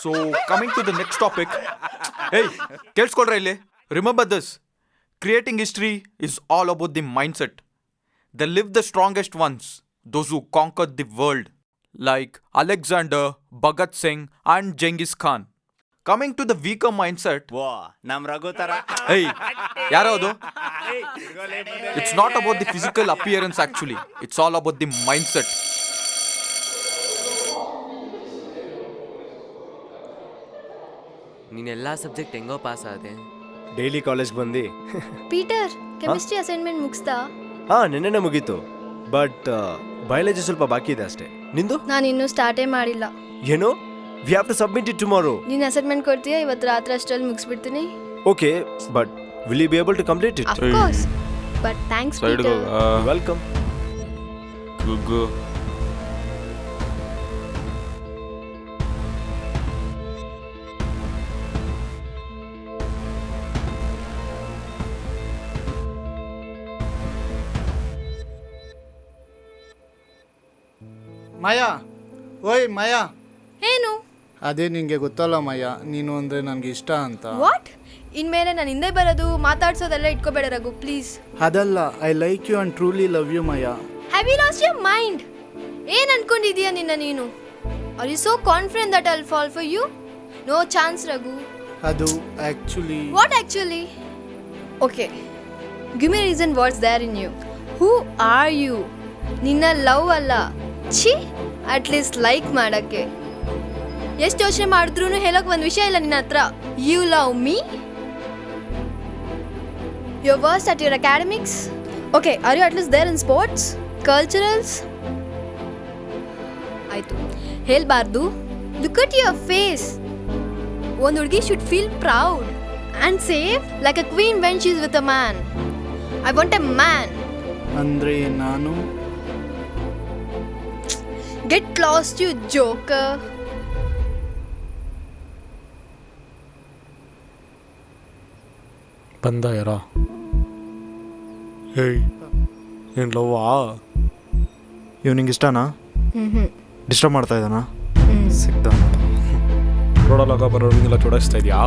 So, coming to the next topic. Hey, ಕೇಳಿಸ್ಕೊಳ್ರ ಇಲ್ಲಿ. Remember this. Creating history is all about the mindset. They live the strongest ones, those who conquered the world, like Alexander, Bhagat Singh, and Genghis Khan. Coming to the weaker mindset. ವಾ ನಮ್ ರಘು ತರ. Hey, ಯಾರೋ ಅದು? It's not about the physical appearance actually. It's all about the mindset. ನೀನೆಲ್ಲ subject ಹೆಂಗೋ pass ಆದೆ. Daily college ಬಂದು Peter chemistry assignment ಮುಗಿಸ್ತಾ? ನಿನ್ನೆನೆ ಮುಗೀತು. ಬಟ್ ಬಯಾಲಜಿ ಸ್ವಲ್ಪ ಬಾಕಿ ಇದೆ ಅಷ್ಟೇ. ನಿಂದು? ನಾನು ಇನ್ನೂ ಸ್ಟಾರ್ಟೇ ಮಾಡಿಲ್ಲ. ಏನು? We have to submit it tomorrow. ನೀನು ಅಸೈನ್ಮೆಂಟ್ ಕೊಡ್ತೀಯಾ? ಇವತ್ತು ರಾತ್ರಿ ಅಷ್ಟರಲ್ಲಿ ಮುಗಿಸ್ಬಿಡ್ತೀನಿ. Okay, but will you be able to complete it? Of course, but thanks Peter. Welcome. Gugu. Maya, ಓಯ್ ಮಾಯಾ. ಏನು? ಅದೇ ನಿಂಗೆ ಗೊತ್ತಲ್ಲ ಮಾಯಾ, ನೀನು ಅಂದರೆ ನನಗೆ ಇಷ್ಟ ಅಂತ. ವಾಟ್? ಇನ್ಮೇಲೆ ನಾನು ಹಿಂದೆ ಬರೋದು ಮಾತಾಡ್ಸೋದೆಲ್ಲ ಇಟ್ಕೋಬೇಡ ರಘು, ಪ್ಲೀಸ್. ಅದಲ್ಲ, I like you and truly love you Maya. Have you lost your mind? ಏನು ಅನ್ಕೊಂಡಿದೀಯಾ ನೀನು? Are you so confident that I will fall for you? No chance Raghu. ಅದು actually. What actually? Okay, give me reason what's there in you. Who are you? ನಿನ್ನ love ಅಲ್ಲ, ಛೀ, at least like ಮಾಡೋಕ್ಕೆ. ಎಷ್ಟು ಯೋಚನೆ ಮಾಡಿದ್ರೂ ಹೇಳೋಕೆ ಒಂದು ವಿಷಯ ಇಲ್ಲ ನಿನ್ನ ಹತ್ರ. You love me? You're worst at your academics? Okay, are you at least there in sports? Culturals? ಆಯ್ತು, ಹೇಳ್ಬಾರ್ದು. Look at your face. ಒಂದು ಹುಡುಗಿ should feel proud and safe like a queen when she's with a man. I want a man. ಅಂದರೆ ನಾನು Get lost, you joker. ಬಂದ ಯಾರ? ಹೇಯ್, ಏನು ಲವ್ವಾ? ನಿಂಗೆ ಇಷ್ಟನಾ? ಡಿಸ್ಟರ್ಬ್ ಮಾಡ್ತಾ ಇದ್ದಾನಾ? ಸಿಕ್ತ ರೋಡಲ್ಲಾಗ ಬರೋರಿಗೆಲ್ಲ ಚೋಡಿಸ್ತಾ ಇದೆಯಾ?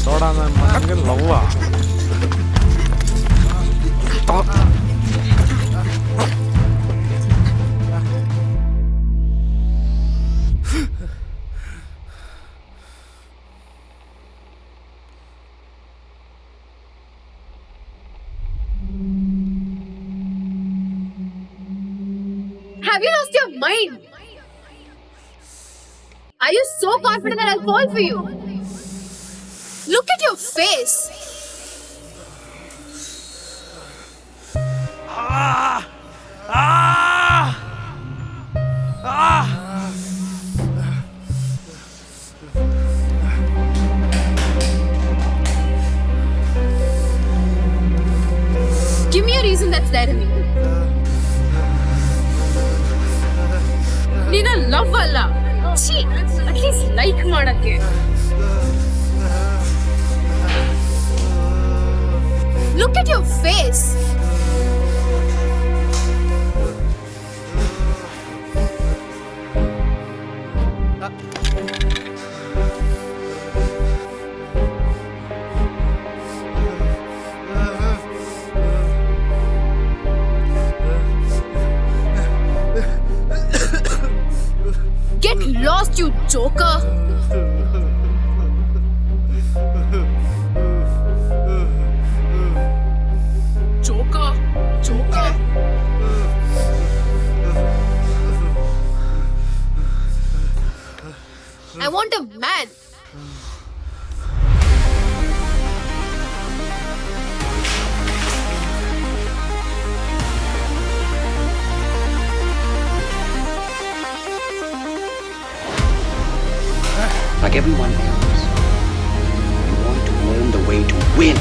ಸೋಡಾ ನನ್ನ ಮಗನಿಗೆ ಲವ್ವಾ? Have you lost your mind? Are you so confident that I'll fall for you? Look at your face. Give me a reason that's there in me. ನೀನು ಲವ್ ಅಲ್ಲ, ಛೀ, ಅಟ್ಲೀಸ್ಟ್ ಲೈಕ್ ಮಾಡಕ್ಕೆ. Look at your face. Get lost, you joker. Joker. I want a man. Like everyone else, you want to learn the way to win.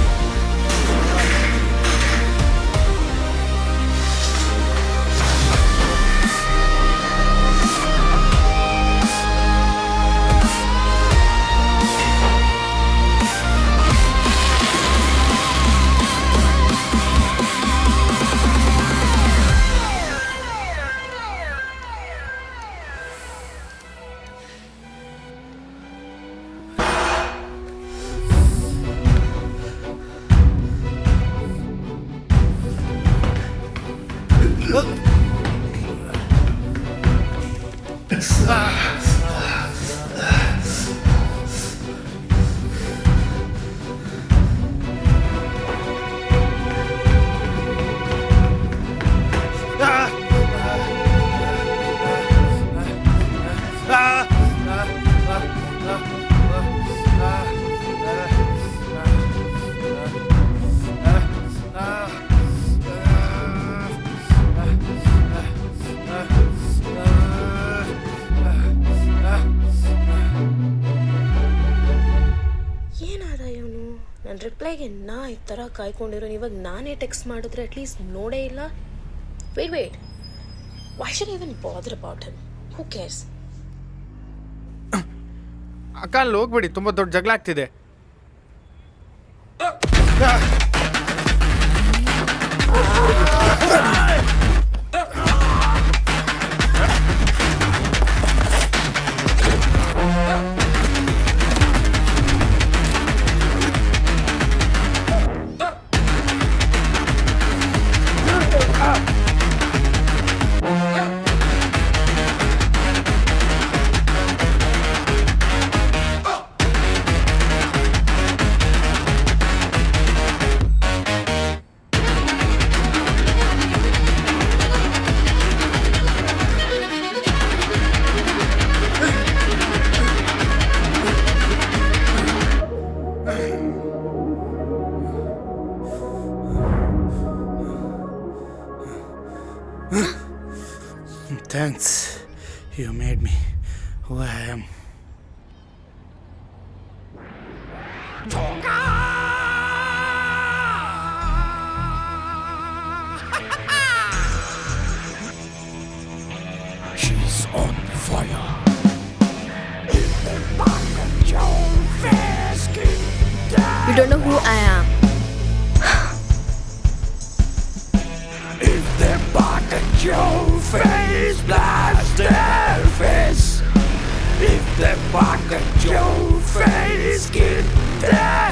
ಏನಾದ ಇವನು ನನ್ನ ರಿಪ್ಲೈಗೆ ನಾ ಈ ಥರ ಕಾಯ್ಕೊಂಡಿರೋ ಇವಾಗ ನಾನೇ ಟೆಕ್ಸ್ಟ್ ಮಾಡಿದ್ರೆ ಅಟ್ಲೀಸ್ಟ್ ನೋಡೇ ಇಲ್ಲ. Wait why should even bother about him? Who cares? ಅಕ್ಕ ಅಲ್ಲಿ ಹೋಗ್ಬೇಡಿ, ತುಂಬ ದೊಡ್ಡ ಜಗಳ ಆಗ್ತಿದೆ. Thanks. You made me who I am. She's on fire. You don't know who I am. If they bark at your face, blast their face. If they bark at your face, get their